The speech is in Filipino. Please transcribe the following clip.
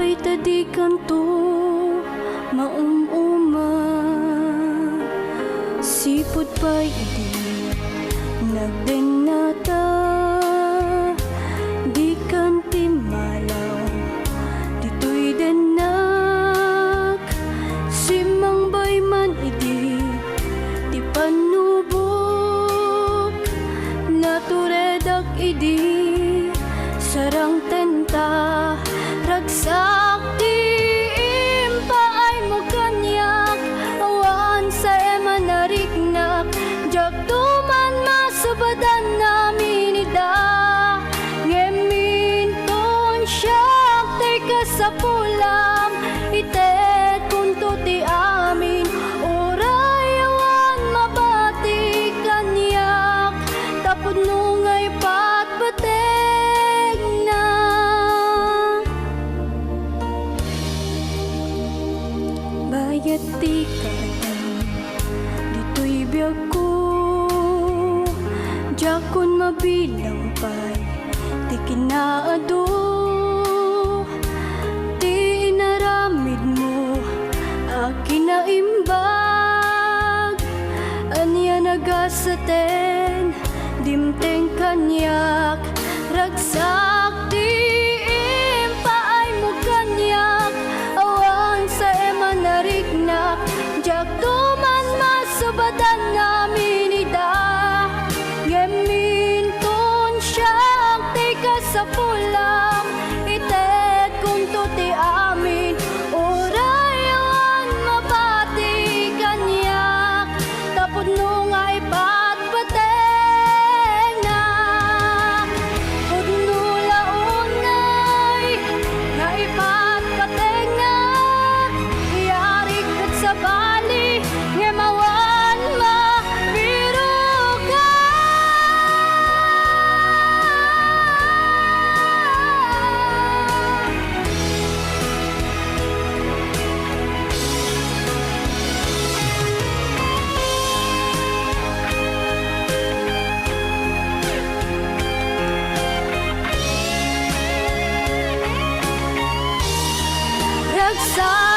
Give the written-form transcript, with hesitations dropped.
pa'y tadi kanto maumuma, sipot pa'y idi nagdenata, di kanti malaw dito'y denak, simang bay man idi di panubok, naturedak idi sarang tenta ragsak di impa ay mo kanyak, awan sa ema nariknak, jak tuman masubadan namin ida, ngeminton siyak teka sa pulam, itet kunto ti amin, oray awan mabati kanyak, tapod nungay patbateg na. Bayat ti kadan dito'y biyag ko, jakon mabilang pa'y ti kinaado, ti inaramid mo akin na imbag, anya nagasaten dimteng kanyak, ragsak di impa ay mo kanyak, awan sa ema nariknak, jak tuman masubadan namin ida, ngeminton siyak teka sa pulam, itet kunto ti amin, oray awan mabati kanyak, tapod nungay patbateg na, udnula unay nga ipatbateg na, iyarik kat sa bali ngemawan mabiruga. Ragsak